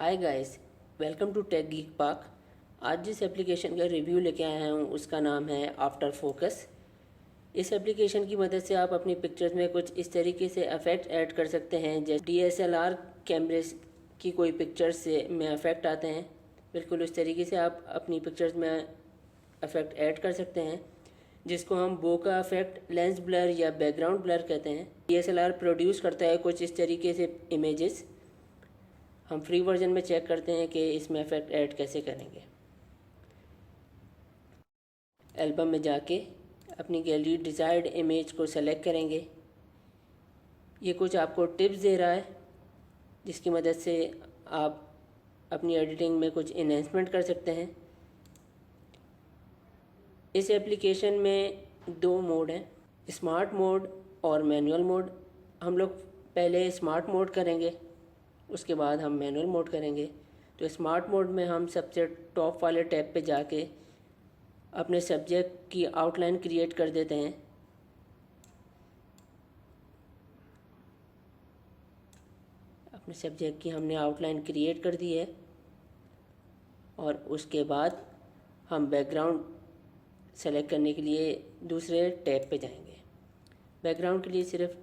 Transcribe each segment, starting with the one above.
Hi guys, welcome to tech geek park. आज जिस application का रिव्यू लेके आया हूँ उसका नाम है आफ्टर फोकस। इस एप्लीकेशन की मदद से आप अपनी पिक्चर्स में कुछ इस तरीके से इफेक्ट ऐड कर सकते हैं जैसे DSLR कैमरे की कोई पिक्चर्स से में इफेक्ट आते हैं, बिल्कुल उस तरीके से आप अपनी पिक्चर्स में इफेक्ट ऐड कर सकते हैं, जिसको हम बोका इफेक्ट, लेंस ब्लर या बैकग्राउंड ब्लर कहते हैं। DSLR प्रोड्यूस करता है कुछ इस तरीके से इमेजेस। हम फ्री वर्जन में चेक करते हैं कि इसमें इफेक्ट ऐड कैसे करेंगे। एल्बम में जाके अपनी गैलरी डिज़ायर्ड इमेज को सेलेक्ट करेंगे। ये कुछ आपको टिप्स दे रहा है जिसकी मदद से आप अपनी एडिटिंग में कुछ इन्हेंसमेंट कर सकते हैं। इस एप्लीकेशन में दो मोड हैं, स्मार्ट मोड और मैनुअल मोड। हम लोग पहले स्मार्ट मोड करेंगे, उसके बाद हम मैनुअल मोड करेंगे। तो स्मार्ट मोड में हम सबसे टॉप वाले टैब पे जाके अपने सब्जेक्ट की आउटलाइन क्रिएट कर देते हैं। अपने सब्जेक्ट की हमने आउटलाइन क्रिएट कर दी है और उसके बाद हम बैकग्राउंड सेलेक्ट करने के लिए दूसरे टैब पे जाएंगे। बैकग्राउंड के लिए सिर्फ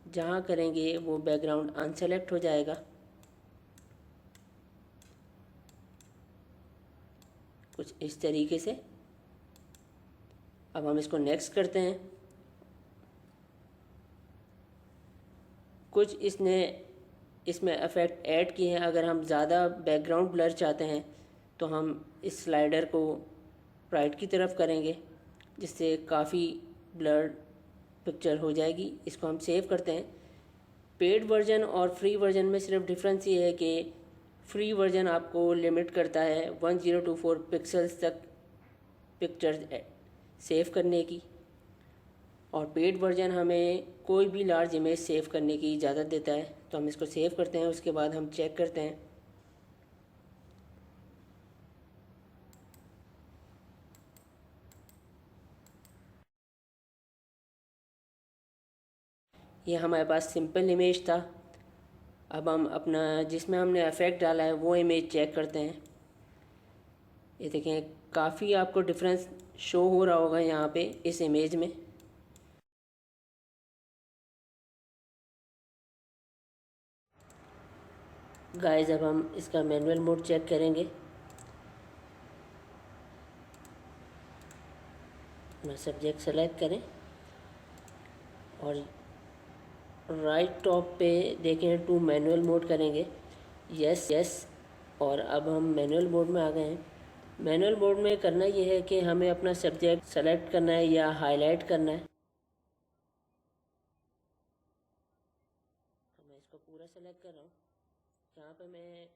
जहाँ करेंगे वो बैकग्राउंड अनसेलेक्ट हो जाएगा। कुछ इस तरीके से। अब हम इसको नेक्स्ट करते हैं। कुछ इसमें इफेक्ट ऐड किए हैं। अगर हम ज़्यादा बैकग्राउंड ब्लर चाहते हैं तो हम इस स्लाइडर को राइट की तरफ करेंगे, जिससे काफ़ी ब्लर पिक्चर हो जाएगी। इसको हम सेव करते हैं। पेड वर्जन और फ्री वर्जन में सिर्फ डिफरेंस ये है कि फ्री वर्जन आपको लिमिट करता है 1024 पिक्सल्स तक पिक्चर सेव करने की, और पेड वर्जन हमें कोई भी लार्ज इमेज सेव करने की इजाज़त देता है। तो हम इसको सेव करते हैं, उसके बाद हम चेक करते हैं। ये हमारे पास सिंपल इमेज था। अब हम अपना जिसमें हमने इफेक्ट डाला है वो इमेज चेक करते हैं। ये देखें, काफ़ी आपको डिफरेंस शो हो रहा होगा यहाँ पे इस इमेज में। गाइस, अब हम इसका मैनुअल मोड चेक करेंगे। अपना सब्जेक्ट सेलेक्ट करें और राइट टॉप पे देखें टू मैनुअल मोड करेंगे, यस। और अब हम मैनुअल मोड में आ गए हैं। मैनुअल मोड में करना ये है कि हमें अपना सब्जेक्ट सेलेक्ट करना है या हाईलाइट करना है। तो मैं इसको पूरा सेलेक्ट कर रहा हूँ। यहाँ पे मैं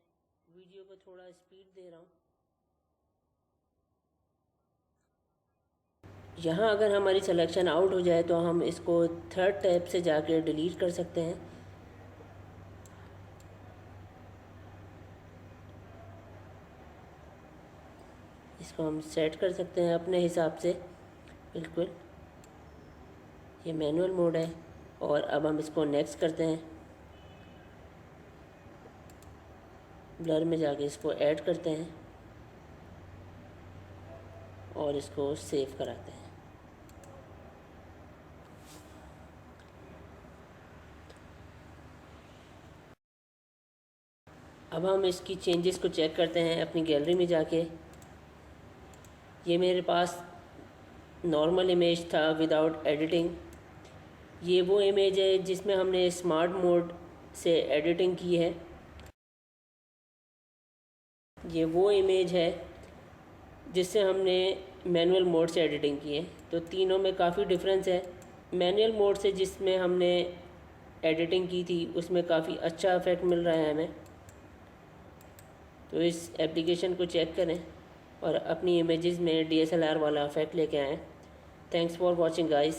वीडियो को थोड़ा स्पीड दे रहा हूँ। यहाँ अगर हमारी सिलेक्शन आउट हो जाए तो हम इसको थर्ड टैब से जाके डिलीट कर सकते हैं। इसको हम सेट कर सकते हैं अपने हिसाब से। बिल्कुल, ये मैनुअल मोड है। और अब हम इसको नेक्स्ट करते हैं। ब्लर में जाके इसको ऐड करते हैं और इसको सेव कराते हैं। अब हम इसकी चेंजेस को चेक करते हैं अपनी गैलरी में जाके। ये मेरे पास नॉर्मल इमेज था विदाउट एडिटिंग। ये वो इमेज है जिसमें हमने स्मार्ट मोड से एडिटिंग की है। ये वो इमेज है जिससे हमने मैनुअल मोड से एडिटिंग की है। तो तीनों में काफ़ी डिफरेंस है। मैनुअल मोड से जिसमें हमने एडिटिंग की थी उसमें काफ़ी अच्छा इफेक्ट मिल रहा है हमें। तो इस एप्लीकेशन को चेक करें और अपनी इमेजेस में DSLR वाला इफेक्ट लेके आएँ। Thanks for watching guys.